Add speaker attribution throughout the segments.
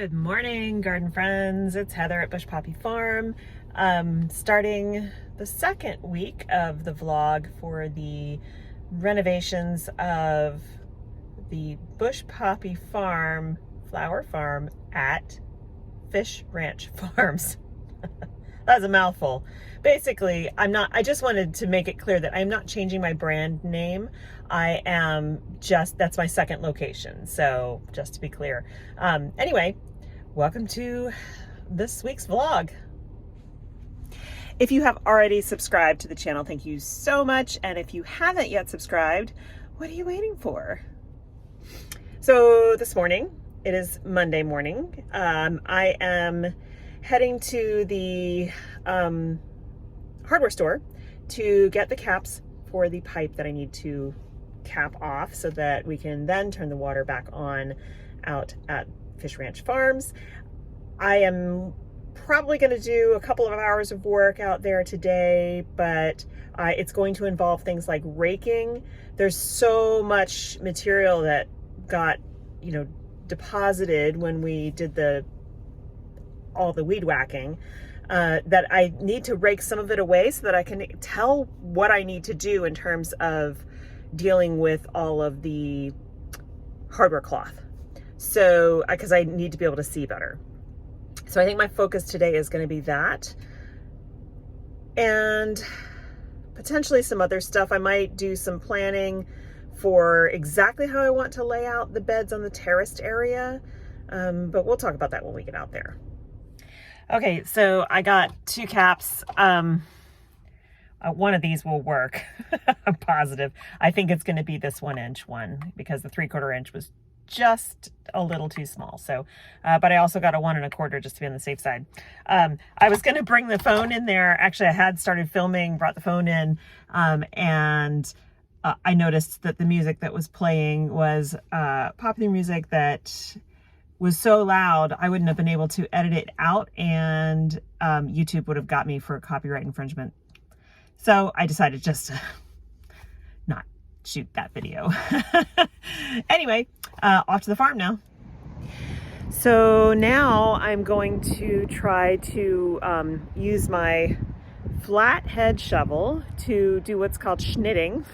Speaker 1: Good morning, garden friends. It's Heather at Bush Poppy Farm. Starting the second week of the vlog for the renovations of the Bush Poppy Farm flower farm at Fish Ranch Farms. That's a mouthful. Basically, I just wanted to make it clear that I'm not changing my brand name. That's my second location. So just to be clear. Anyway, welcome to this week's vlog. If you have already subscribed to the channel, thank you so much. And if you haven't yet subscribed, what are you waiting for? So this morning, it is Monday morning. I am heading to the hardware store to get the caps for the pipe that I need to cap off so that we can then turn the water back on out at Fish Ranch Farms. I am probably going to do a couple of hours of work out there today, but it's going to involve things like raking. There's so much material that got, deposited when we did all the weed whacking, that I need to rake some of it away so that I can tell what I need to do in terms of dealing with all of the hardware cloth. So, because I need to be able to see better. So I think my focus today is going to be that. And potentially some other stuff. I might do some planning for exactly how I want to lay out the beds on the terraced area. But we'll talk about that when we get out there. Okay, so I got two caps. One of these will work. I'm positive. I think it's going to be this 1 inch one because the 3/4 inch was just a little too small. So, but I also got a 1 1/4 just to be on the safe side. I was going to bring the phone in there. Actually, I had started filming, brought the phone in, and I noticed that the music that was playing was popular music that was so loud I wouldn't have been able to edit it out, and YouTube would have got me for copyright infringement. So I decided just to not shoot that video. Anyway, off to the farm now. So now I'm going to try to use my flathead shovel to do what's called schnitting.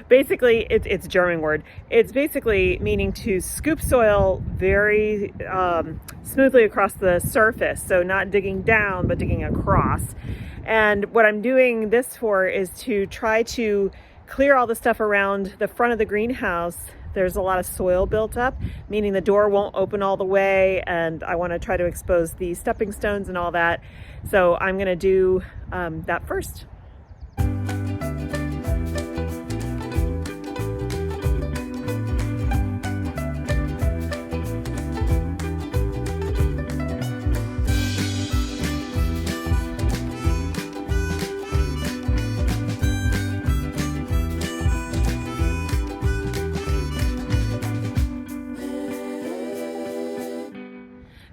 Speaker 1: Basically, it's a German word. It's basically meaning to scoop soil very smoothly across the surface. So not digging down, but digging across. And what I'm doing this for is to try to clear all the stuff around the front of the greenhouse. There's a lot of soil built up, meaning the door won't open all the way, and I want to try to expose the stepping stones and all that. So I'm going to do that first.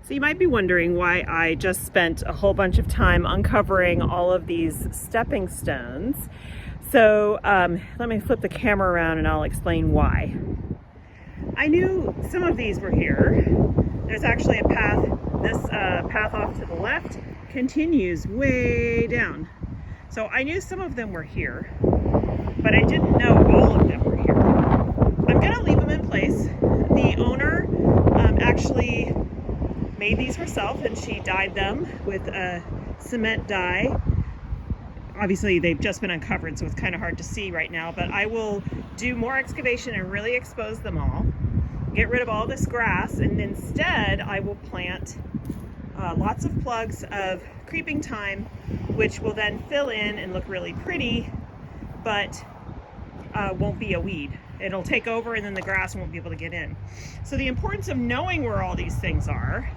Speaker 1: So you might be wondering why I just spent a whole bunch of time uncovering all of these stepping stones. So let me flip the camera around and I'll explain why. I knew some of these were here. There's actually a path. This path off to the left continues way down. So I knew some of them were here, but I didn't know all of them were here. I'm gonna leave them in place. The owner actually made these herself, and she dyed them with a cement dye. Obviously they've just been uncovered, so it's kind of hard to see right now, but I will do more excavation and really expose them all, get rid of all this grass, and instead I will plant lots of plugs of creeping thyme, which will then fill in and look really pretty, but won't be a weed. It'll take over and then the grass won't be able to get in. So the importance of knowing where all these things are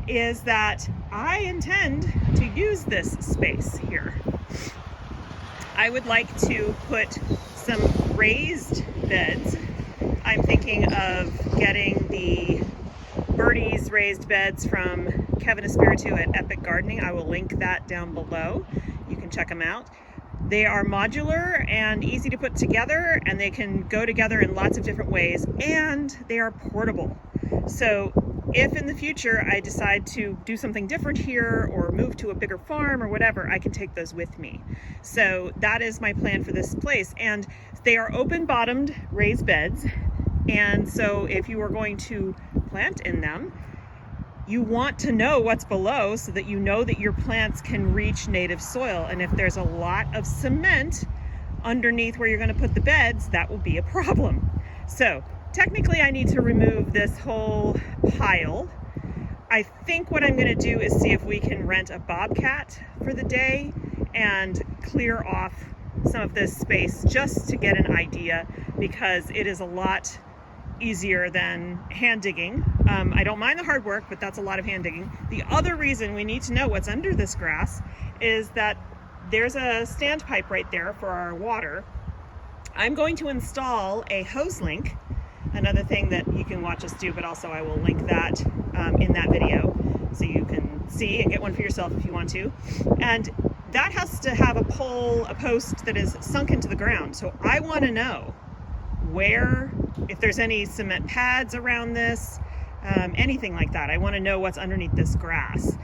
Speaker 1: is that I intend to use this space here. I would like to put some raised beds. I'm thinking of getting the Birdies raised beds from Kevin Espiritu at Epic Gardening. I will link that down below. You can check them out. They are modular and easy to put together, and they can go together in lots of different ways, and they are portable. So if in the future I decide to do something different here or move to a bigger farm or whatever, I can take those with me. So that is my plan for this place. And they are open-bottomed raised beds. And so if you are going to plant in them, you want to know what's below so that you know that your plants can reach native soil. And if there's a lot of cement underneath where you're going to put the beds, that will be a problem. So technically I need to remove this whole pile. I think what I'm going to do is see if we can rent a bobcat for the day and clear off some of this space just to get an idea, because it is a lot easier than hand digging. I don't mind the hard work, but that's a lot of hand digging. The other reason we need to know what's under this grass is that there's a standpipe right there for our water. I'm going to install a hose link, another thing that you can watch us do, but also I will link that in that video so you can see and get one for yourself if you want to. And that has to have a post that is sunk into the ground. So I want to know where, if there's any cement pads around this, anything like that. I want to know what's underneath this grass.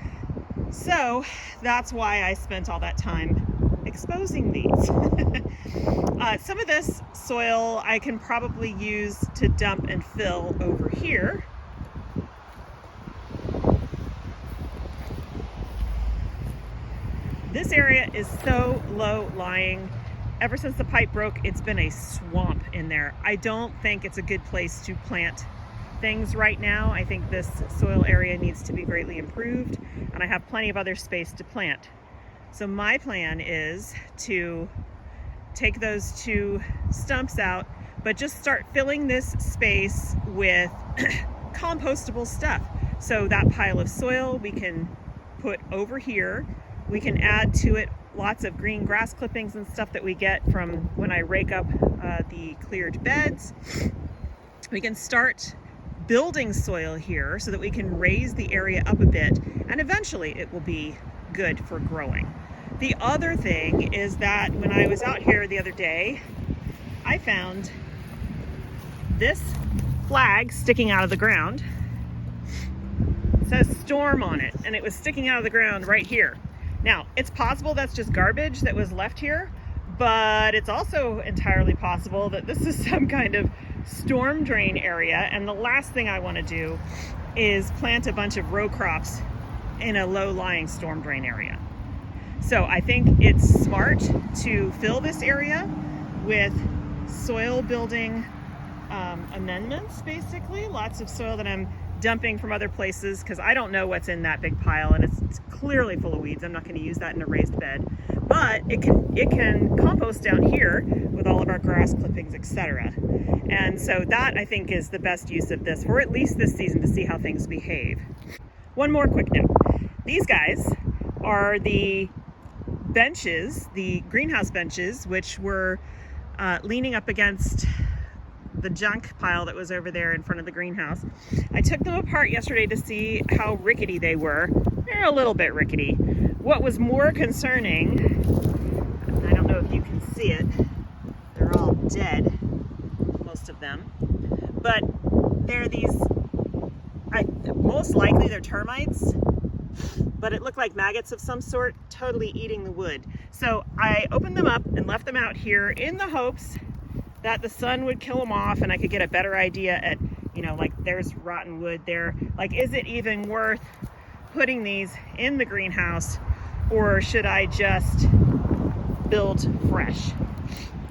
Speaker 1: So that's why I spent all that time exposing these. Some of this soil I can probably use to dump and fill over here. This area is so low lying. Ever since the pipe broke, it's been a swamp in there. I don't think it's a good place to plant things right now. I think this soil area needs to be greatly improved, and I have plenty of other space to plant. So my plan is to take those two stumps out, but just start filling this space with compostable stuff. So that pile of soil we can put over here. We can add to it lots of green grass clippings and stuff that we get from when I rake up the cleared beds. We can start building soil here so that we can raise the area up a bit, and eventually it will be good for growing. The other thing is that when I was out here the other day, I found this flag sticking out of the ground. It says storm on it, and it was sticking out of the ground right here. Now, it's possible that's just garbage that was left here, but it's also entirely possible that this is some kind of storm drain area, and the last thing I want to do is plant a bunch of row crops in a low-lying storm drain area. So I think it's smart to fill this area with soil building amendments, basically. Lots of soil that I'm dumping from other places because I don't know what's in that big pile, and it's clearly full of weeds. I'm not going to use that in a raised bed, but it can compost down here with all of our grass clippings, etc. And so that, I think, is the best use of this for at least this season to see how things behave. One more quick note. These guys are the benches, the greenhouse benches, which were leaning up against the junk pile that was over there in front of the greenhouse. I took them apart yesterday to see how rickety they were. They're a little bit rickety. What was more concerning, I don't know if you can see it, they're all dead, most of them, but they're these, most likely they're termites, but it looked like maggots of some sort, totally eating the wood. So I opened them up and left them out here in the hopes that the sun would kill them off and I could get a better idea at, like there's rotten wood there. Like, is it even worth putting these in the greenhouse, or should I just build fresh?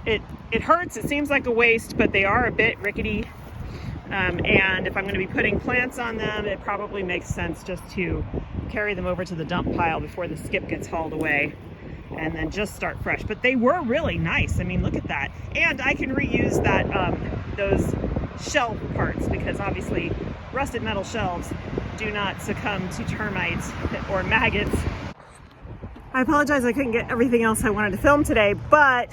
Speaker 1: It hurts, it seems like a waste, but they are a bit rickety. And if I'm going to be putting plants on them, it probably makes sense just to carry them over to the dump pile before the skip gets hauled away, and then just start fresh. But they were really nice. I mean, look at that. And I can reuse that those shelf parts, because obviously rusted metal shelves do not succumb to termites or maggots. I apologize I couldn't get everything else I wanted to film today, but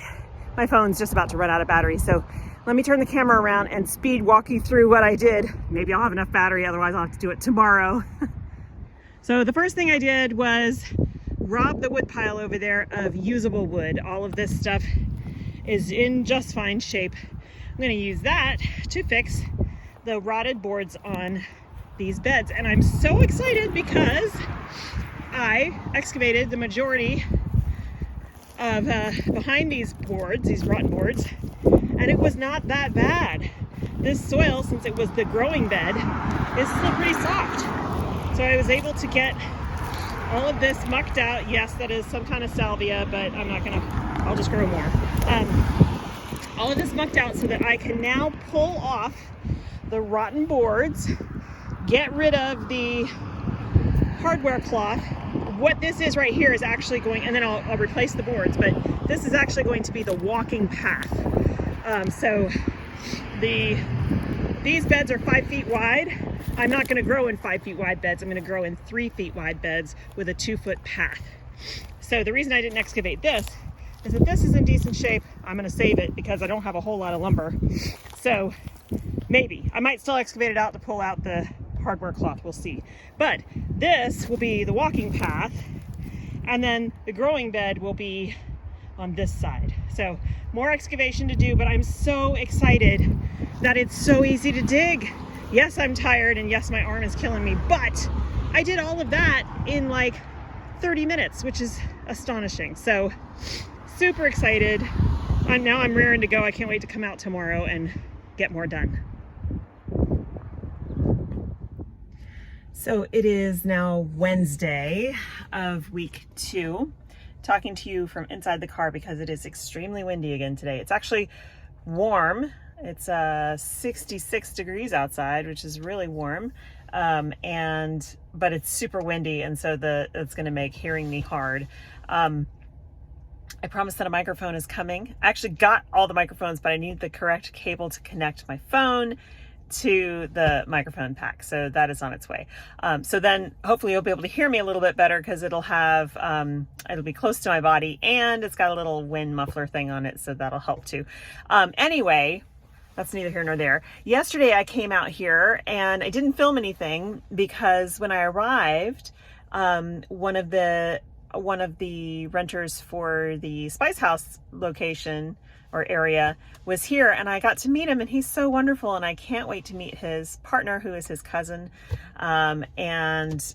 Speaker 1: my phone's just about to run out of battery. So let me turn the camera around and speed walk you through what I did. Maybe I'll have enough battery, otherwise I'll have to do it tomorrow. So the first thing I did was rob the wood pile over there of usable wood. All of this stuff is in just fine shape. I'm going to use that to fix the rotted boards on these beds. And I'm so excited because I excavated the majority of behind these boards, these rotten boards, and it was not that bad. This soil, since it was the growing bed, is still pretty soft. So I was able to get all of this mucked out. Yes, that is some kind of salvia, but I'm not gonna, I'll just grow more. All of this mucked out so that I can now pull off the rotten boards, get rid of the hardware cloth. What this is right here is actually going, and then I'll replace the boards, but this is actually going to be the walking path. So these beds are 5 feet wide. I'm not gonna grow in 5 feet wide beds. I'm gonna grow in 3 feet wide beds with a 2-foot path. So the reason I didn't excavate this is that this is in decent shape. I'm gonna save it because I don't have a whole lot of lumber. So maybe, I might still excavate it out to pull out the hardware cloth, we'll see. But this will be the walking path, and then the growing bed will be on this side. So more excavation to do, but I'm so excited that it's so easy to dig. Yes, I'm tired, and yes, my arm is killing me, but I did all of that in like 30 minutes, which is astonishing. So super excited. I'm raring to go. I can't wait to come out tomorrow and get more done. So it is now Wednesday of week 2, talking to you from inside the car because it is extremely windy again today. It's actually warm. It's 66 degrees outside, which is really warm, but it's super windy, and so it's going to make hearing me hard. I promised that a microphone is coming. I actually got all the microphones, but I need the correct cable to connect my phone to the microphone pack, so that is on its way. So then hopefully you'll be able to hear me a little bit better because it'll be close to my body, and it's got a little wind muffler thing on it, so that'll help too. Anyway, that's neither here nor there. Yesterday I came out here and I didn't film anything because when I arrived, one of the renters for the Spice House location or area was here, and I got to meet him, and he's so wonderful, and I can't wait to meet his partner, who is his cousin, and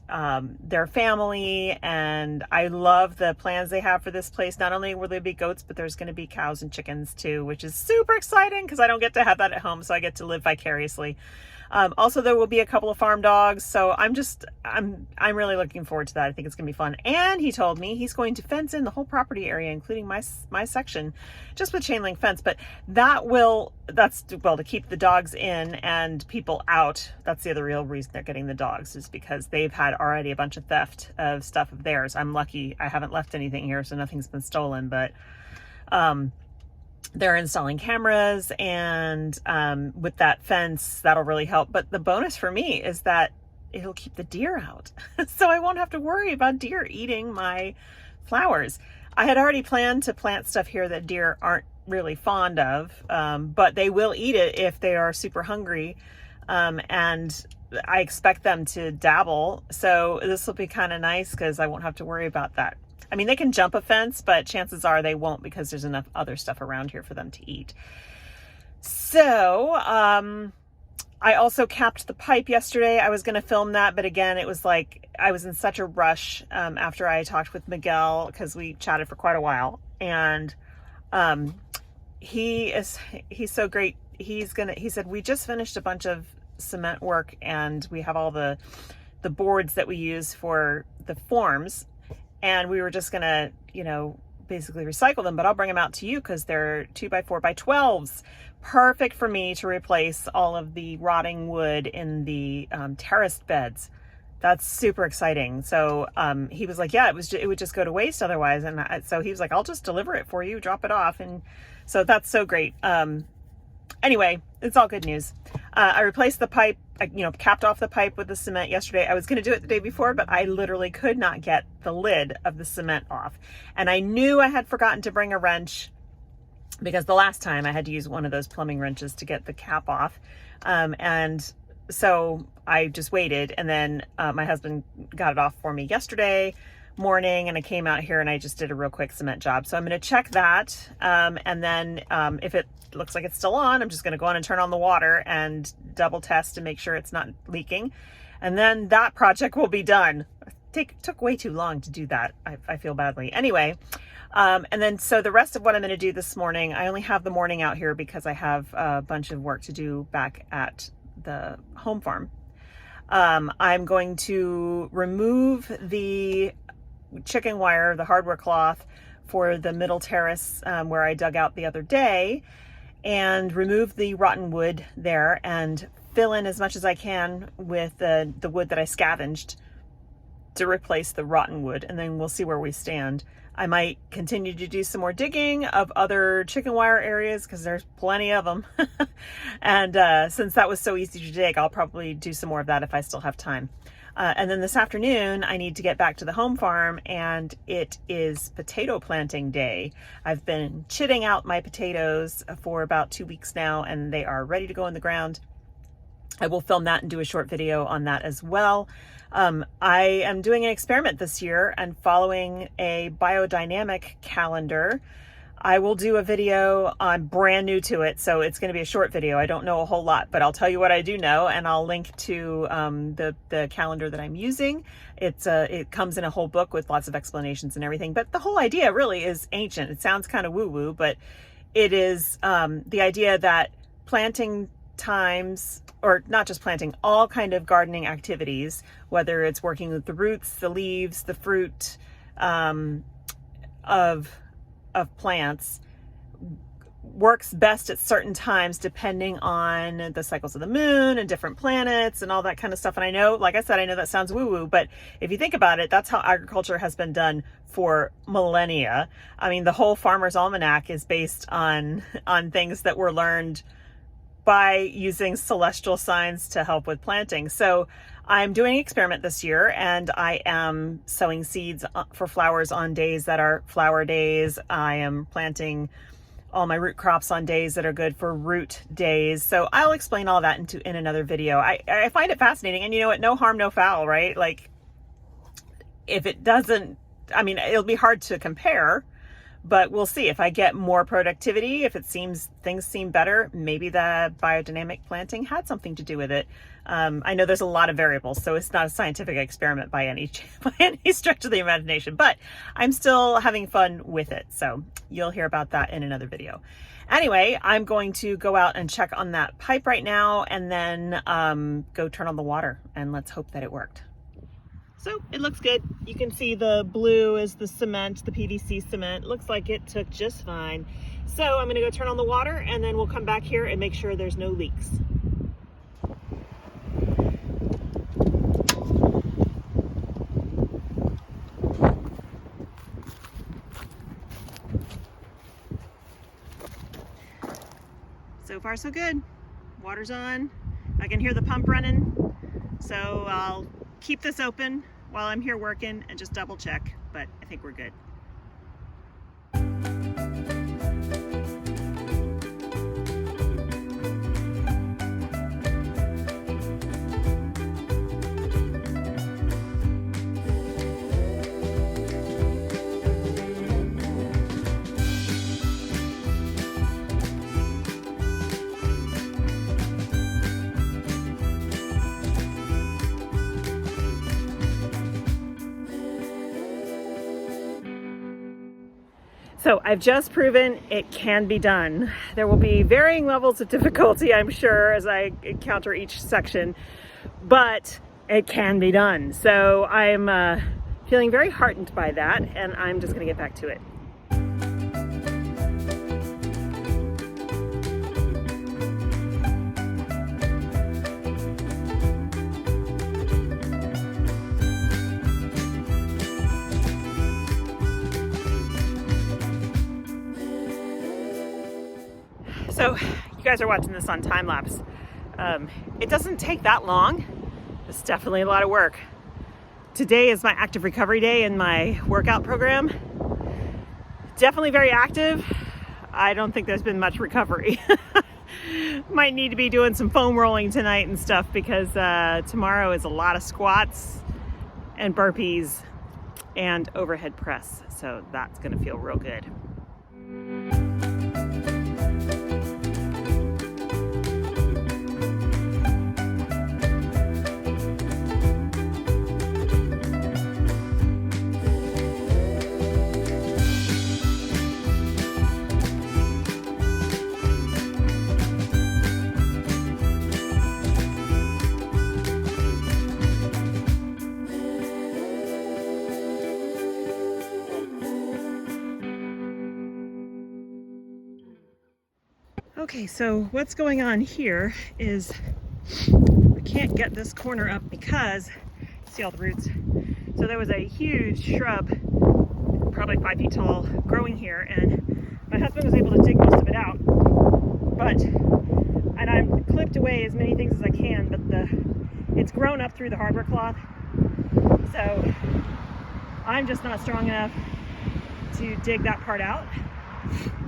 Speaker 1: their family. And I love the plans they have for this place. Not only will there be goats, but there's going to be cows and chickens too, which is super exciting because I don't get to have that at home, so I get to live vicariously. Also, there will be a couple of farm dogs, so I'm really looking forward to that. I think it's gonna be fun. And he told me he's going to fence in the whole property area, including my section, just with chain link fence. But that's to keep the dogs in and people out. That's the other real reason they're getting the dogs, is because they've had already a bunch of theft of stuff of theirs. I'm lucky I haven't left anything here, so nothing's been stolen, but they're installing cameras, and with that fence, that'll really help. But the bonus for me is that it'll keep the deer out. So I won't have to worry about deer eating my flowers. I had already planned to plant stuff here that deer aren't really fond of, but they will eat it if they are super hungry. And I expect them to dabble. So this will be kind of nice because I won't have to worry about that. I mean, they can jump a fence, but chances are they won't because there's enough other stuff around here for them to eat. So, I also capped the pipe yesterday. I was going to film that, but again, it was like I was in such a rush after I talked with Miguel, because we chatted for quite a while. And he's so great. He said, we just finished a bunch of cement work, and we have all the boards that we use for the forms. And we were just gonna, basically recycle them, but I'll bring them out to you because they're 2x4x12s. Perfect for me to replace all of the rotting wood in the terraced beds. That's super exciting. So he was like, yeah, it would just go to waste otherwise. And so he was like, I'll just deliver it for you, drop it off. And so that's so great. Anyway, it's all good news. I replaced the pipe, capped off the pipe with the cement yesterday. I was going to do it the day before, but I literally could not get the lid of the cement off. And I knew I had forgotten to bring a wrench because the last time I had to use one of those plumbing wrenches to get the cap off. And so I just waited. And then my husband got it off for me yesterday morning, and I came out here and I just did a real quick cement job. So I'm going to check that. And then if it looks like it's still on, I'm just going to go on and turn on the water and double test to make sure it's not leaking. and then that project will be done. Took way too long to do that. I feel badly. Anyway, and then so the rest of what I'm going to do this morning, I only have the morning out here because I have a bunch of work to do back at the home farm. I'm going to remove the chicken wire, the hardware cloth for the middle terrace where I dug out the other day, and remove the rotten wood there and fill in as much as I can with the wood that I scavenged to replace the rotten wood, and then we'll see where we stand. I might continue to do some more digging of other chicken wire areas because there's plenty of them. And since that was so easy to dig, I'll probably do some more of that if I still have time. And then this afternoon, I need to get back to the home farm, and it is potato planting day. I've been chitting out my potatoes for about 2 weeks now, and they are ready to go in the ground. I will film that and do a short video on that as well. I am doing an experiment this year and following a biodynamic calendar. I will do a video. I'm brand new to it, so it's going to be a short video. I don't know a whole lot, but I'll tell you what I do know, and I'll link to the calendar that I'm using. It comes in a whole book with lots of explanations and everything, but the whole idea really is ancient. It sounds kind of woo-woo, but it is the idea that planting times, or not just planting, all kind of gardening activities, whether it's working with the roots, the leaves, the fruit of plants, works best at certain times depending on the cycles of the moon and different planets and all that kind of stuff. And I know, like I said, I know that sounds woo-woo, but if you think about it, that's how agriculture has been done for millennia. I mean, the whole Farmer's Almanac is based on things that were learned by using celestial signs to help with planting. So I'm doing an experiment this year, and I am sowing seeds for flowers on days that are flower days. I am planting all my root crops on days that are good for root days. So I'll explain all that in another video. I find it fascinating, and you know what, no harm, no foul, right? Like, if it doesn't, I mean, it'll be hard to compare, but we'll see. If I get more productivity, if things seem better, maybe the biodynamic planting had something to do with it. I know there's a lot of variables, so it's not a scientific experiment by any stretch of the imagination, but I'm still having fun with it. So you'll hear about that in another video. Anyway, I'm going to go out and check on that pipe right now, and then go turn on the water, and let's hope that it worked. So it looks good. You can see the blue is the cement, the PVC cement. It looks like it took just fine. So I'm gonna go turn on the water, and then we'll come back here and make sure there's no leaks. So far so good. Water's on. I can hear the pump running. So I'll keep this open while I'm here working and just double check, but I think we're good. So I've just proven it can be done. There will be varying levels of difficulty, I'm sure, as I encounter each section, but it can be done. So I'm feeling very heartened by that, and I'm just gonna get back to it. So you guys are watching this on time lapse. It doesn't take that long. It's definitely a lot of work. Today is my active recovery day in my workout program. Definitely very active. I don't think there's been much recovery. Might need to be doing some foam rolling tonight and stuff, because tomorrow is a lot of squats and burpees and overhead press. So that's gonna feel real good. Okay, so what's going on here is I can't get this corner up because, see all the roots? So there was a huge shrub, probably 5 feet tall, growing here, and my husband was able to dig most of it out. And I've clipped away as many things as I can, but it's grown up through the hardware cloth. So I'm just not strong enough to dig that part out.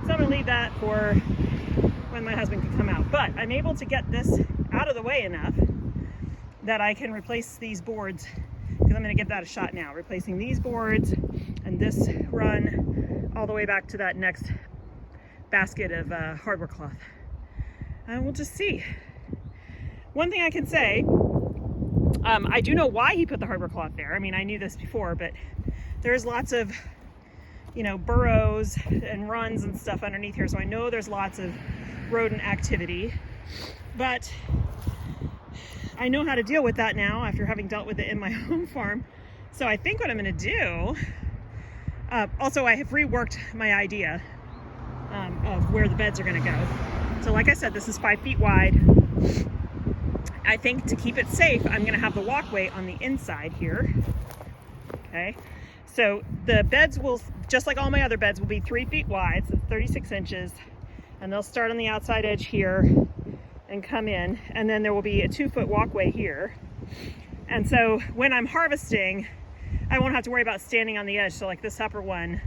Speaker 1: So I'm gonna leave that for when my husband can come out. But I'm able to get this out of the way enough that I can replace these boards, because I'm gonna give that a shot now, replacing these boards and this run all the way back to that next basket of hardware cloth. And we'll just see. One thing I can say, I do know why he put the hardware cloth there. I mean, I knew this before, but there's lots of, burrows and runs and stuff underneath here. So I know there's lots of rodent activity, but I know how to deal with that now after having dealt with it in my home farm. So I think what I'm going to do, also I have reworked my idea of where the beds are going to go. So like I said, this is 5 feet wide. I think to keep it safe, I'm going to have the walkway on the inside here. Okay, so the beds will, just like all my other beds, will be 3 feet wide, so 36 inches, and they'll start on the outside edge here and come in, and then there will be a 2-foot walkway here. And so when I'm harvesting, I won't have to worry about standing on the edge. So like this upper one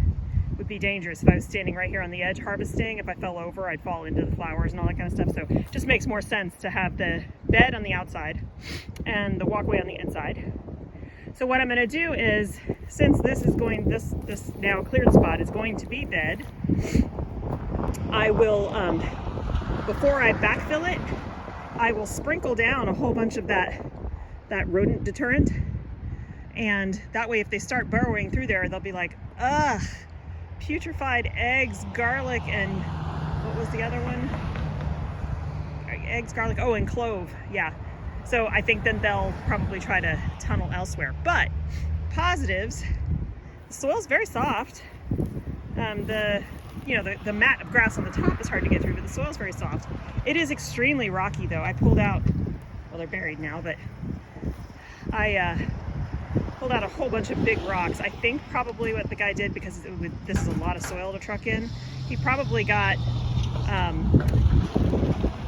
Speaker 1: would be dangerous if I was standing right here on the edge harvesting. If I fell over, I'd fall into the flowers and all that kind of stuff. So it just makes more sense to have the bed on the outside and the walkway on the inside. So what I'm going to do is, since this is going, this now cleared spot is going to be bed, I will, before I backfill it, I will sprinkle down a whole bunch of that rodent deterrent. And that way, if they start burrowing through there, they'll be like, ugh, putrefied eggs, garlic, and what was the other one? Eggs, garlic, oh, and clove, yeah. So I think then they'll probably try to tunnel elsewhere. But positives, the soil's very soft. The mat of grass on the top is hard to get through, but the soil's very soft. It is extremely rocky though. I pulled out, well, they're buried now, but I pulled out a whole bunch of big rocks. I think probably what the guy did, because this is a lot of soil to truck in, he probably got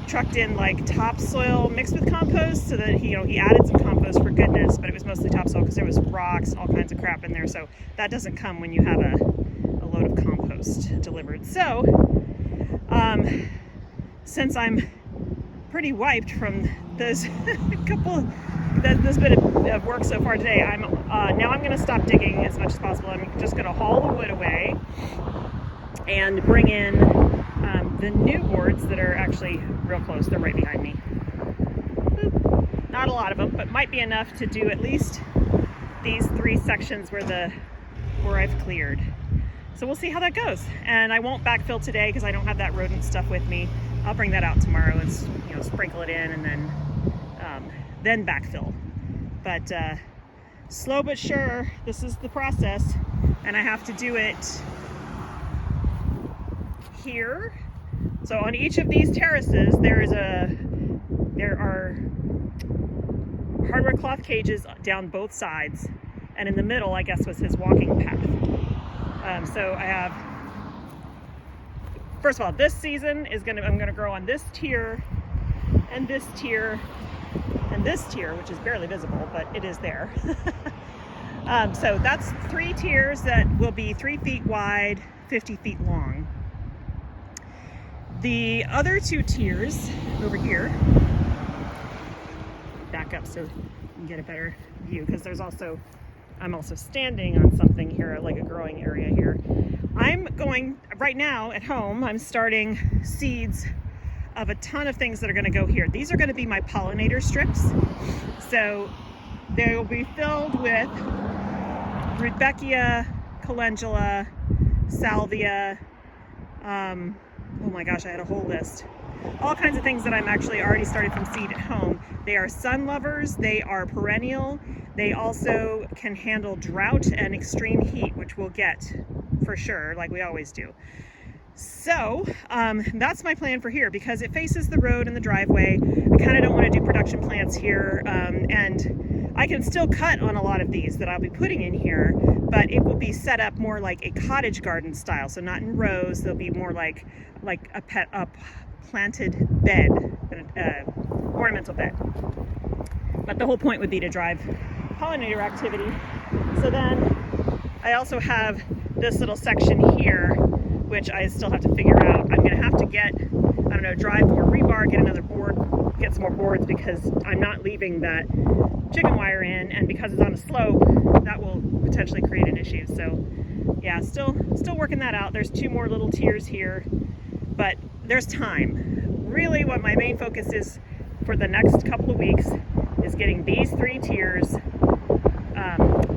Speaker 1: trucked in like topsoil mixed with compost, so that he added some compost for goodness, but it was mostly topsoil because there was rocks, all kinds of crap in there. So that doesn't come when you have a load of compost delivered. So since I'm pretty wiped from those this bit of work so far today, now I'm going to stop digging as much as possible. I'm just going to haul the wood away and bring in the new boards that are actually real close. They're right behind me. Boop. Not a lot of them, but might be enough to do at least these 3 sections where I've cleared. So we'll see how that goes. And I won't backfill today because I don't have that rodent stuff with me. I'll bring that out tomorrow and sprinkle it in, and then backfill. But slow but sure, this is the process, and I have to do it here. So on each of these terraces, there are hardware cloth cages down both sides, and in the middle, I guess, was his walking path. So I have, first of all, this season I'm gonna grow on this tier, and this tier, and this tier, which is barely visible, but it is there. So that's 3 tiers that will be 3 feet wide, 50 feet long. The other 2 tiers over here, back up so you can get a better view, because I'm also standing on something here, like a growing area here. I'm going, right now at home, I'm starting seeds of a ton of things that are going to go here. These are going to be my pollinator strips. So they will be filled with Rudbeckia, calendula, salvia, oh my gosh, I had a whole list. All kinds of things that I'm actually already started from seed at home. They are sun lovers, they are perennial, they also can handle drought and extreme heat, which we'll get for sure, like we always do. So that's my plan for here because it faces the road and the driveway. I kind of don't want to do production plants here, and I can still cut on a lot of these that I'll be putting in here, but it will be set up more like a cottage garden style, so not in rows. They'll be more like a planted bed, ornamental bed. But the whole point would be to drive pollinator activity. So then I also have this little section here, which I still have to figure out. I'm gonna have to get, I don't know, drive more rebar, get another board, get some more boards, because I'm not leaving that chicken wire in, and because it's on a slope, that will potentially create an issue. So yeah, still working that out. There's 2 more little tiers here, but there's time. Really what my main focus is for the next couple of weeks is getting these 3 tiers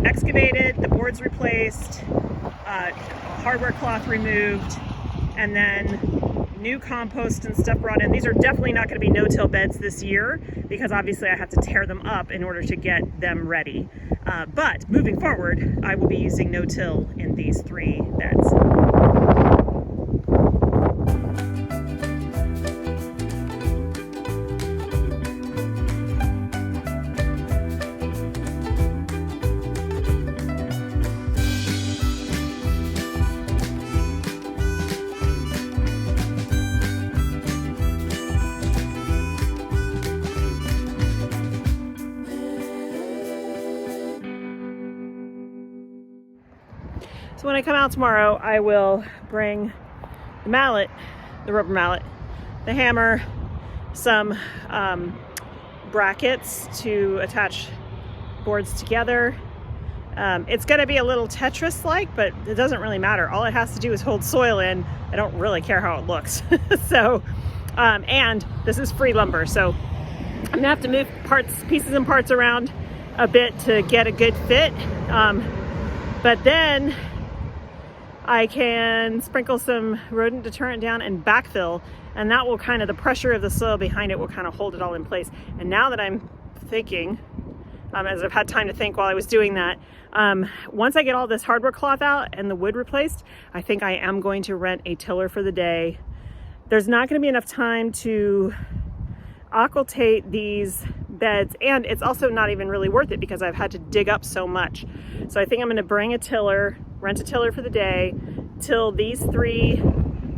Speaker 1: excavated, the boards replaced, hardware cloth removed, and then new compost and stuff brought in. These are definitely not going to be no-till beds this year because obviously I have to tear them up in order to get them ready. But moving forward, I will be using no-till in these 3 beds. So when I come out tomorrow, I will bring the mallet, the rubber mallet, the hammer, some brackets to attach boards together. It's going to be a little Tetris-like, but it doesn't really matter. All it has to do is hold soil in. I don't really care how it looks. So, and this is free lumber, so I'm gonna have to move pieces and parts around a bit to get a good fit. But then I can sprinkle some rodent deterrent down and backfill, and that will kind of, the pressure of the soil behind it will kind of hold it all in place. And now that I'm thinking, as I've had time to think while I was doing that, once I get all this hardware cloth out and the wood replaced, I think I am going to rent a tiller for the day. There's not going to be enough time to occultate these beds, and it's also not even really worth it because I've had to dig up so much. So I think I'm going to bring a tiller, rent a tiller for the day, till these 3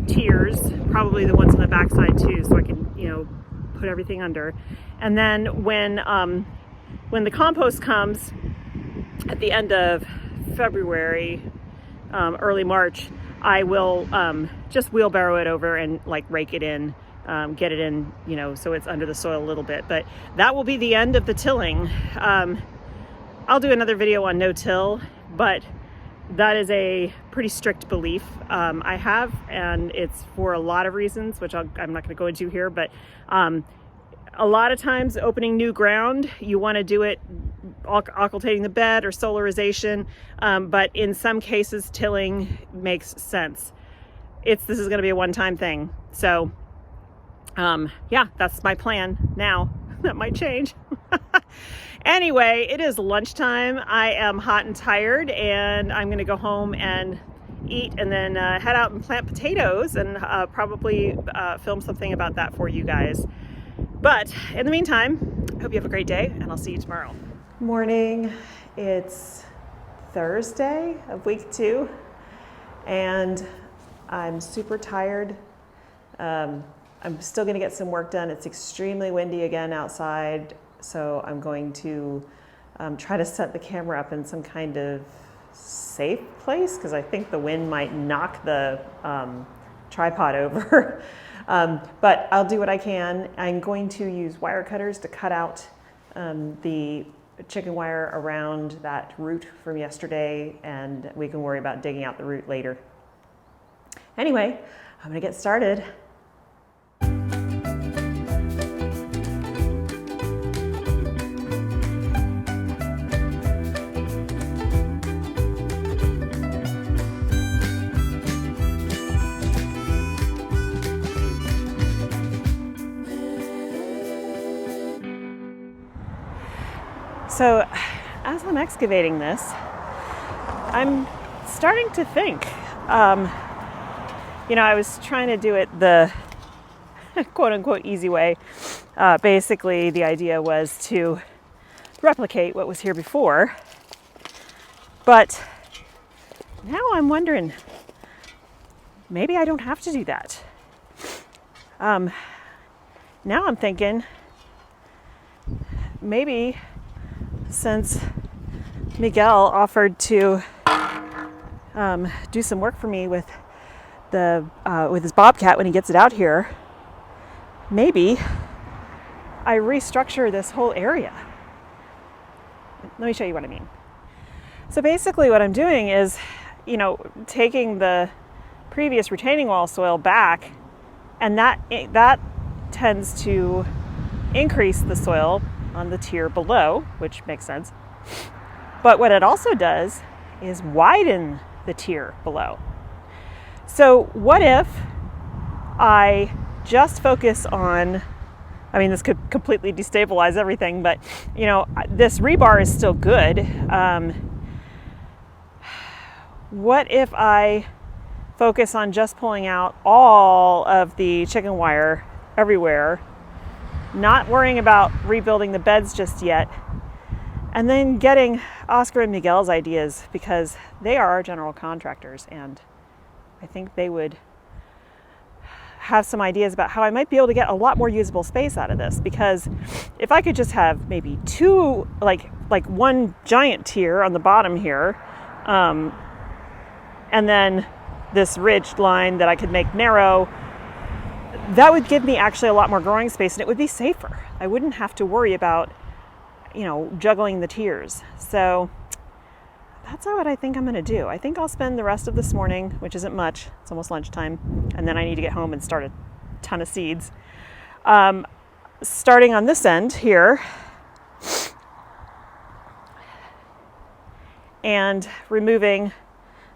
Speaker 1: tiers, probably the ones on the backside too, so I can, you know, put everything under. And then when the compost comes at the end of February, early March, I will just wheelbarrow it over and like rake it in, get it in, you know, so it's under the soil a little bit. But that will be the end of the tilling. I'll do another video on no-till, but that is a pretty strict belief I have, and it's for a lot of reasons, which I'm not going to go into here, but a lot of times opening new ground, you want to do it occultating the bed or solarization, but in some cases tilling makes sense. This is going to be a one-time thing. So yeah, that's my plan now. That might change. Anyway, it is lunchtime. I am hot and tired, and I'm going to go home and eat and then head out and plant potatoes and probably film something about that for you guys. But in the meantime, I hope you have a great day, and I'll see you tomorrow. Morning. It's Thursday of week 2, and I'm super tired. I'm still going to get some work done. It's extremely windy again outside, so I'm going to try to set the camera up in some kind of safe place because I think the wind might knock the tripod over. But I'll do what I can. I'm going to use wire cutters to cut out the chicken wire around that root from yesterday, and we can worry about digging out the root later. Anyway, I'm going to get started. So as I'm excavating this, I'm starting to think, You know, I was trying to do it the quote unquote easy way. Basically, the idea was to replicate what was here before. But now I'm wondering, maybe I don't have to do that. Now I'm thinking, maybe since Miguel offered to do some work for me with his bobcat when he gets it out here, maybe I restructure this whole area. Let me show you what I mean. So basically what I'm doing is, you know, taking the previous retaining wall soil back, and that tends to increase the soil on the tier below, which makes sense. But what it also does is widen the tier below. So what if I just focus on, I mean, this could completely destabilize everything, but you know, this rebar is still good. What if I focus on just pulling out all of the chicken wire everywhere, not worrying about rebuilding the beds just yet, and then getting Oscar and Miguel's ideas, because they are our general contractors, and I think they would have some ideas about how I might be able to get a lot more usable space out of this. Because if I could just have maybe two, like one giant tier on the bottom here, and then this ridge line that I could make narrow, that would give me actually a lot more growing space, and it would be safer. I wouldn't have to worry about, you know, juggling the tiers. So that's what I think I'm going to do. I think I'll spend the rest of this morning, which isn't much, it's almost lunchtime, and then I need to get home and start a ton of seeds. Starting on this end here, and removing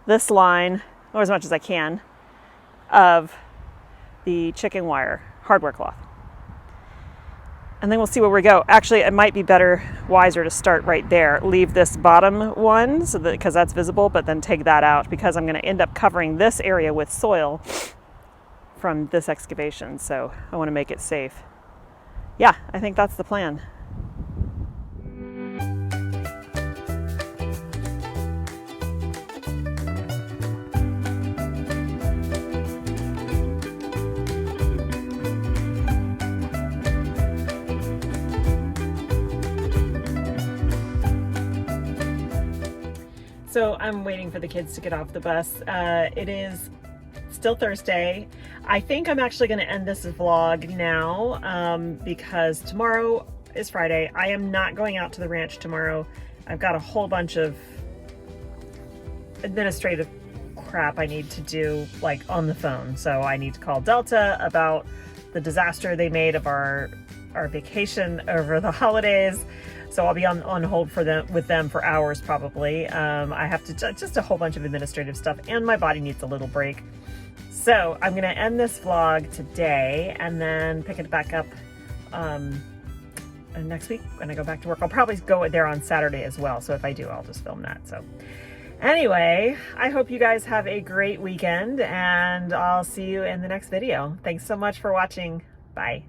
Speaker 1: this line, or as much as I can, of the chicken wire hardware cloth. And then we'll see where we go. Actually, it might be wiser to start right there. Leave this bottom one so that, because that's visible, but then take that out, because I'm going to end up covering this area with soil from this excavation. So I want to make it safe. Yeah, I think that's the plan. So I'm waiting for the kids to get off the bus. It is still Thursday. I think I'm actually going to end this vlog now because tomorrow is Friday. I am not going out to the ranch tomorrow. I've got a whole bunch of administrative crap I need to do, like on the phone. So I need to call Delta about the disaster they made of our vacation over the holidays. So I'll be on hold with them for hours probably. I have to just a whole bunch of administrative stuff, and my body needs a little break. So I'm gonna end this vlog today and then pick it back up next week when I go back to work. I'll probably go there on Saturday as well. So if I do, I'll just film that. So anyway, I hope you guys have a great weekend, and I'll see you in the next video. Thanks so much for watching. Bye.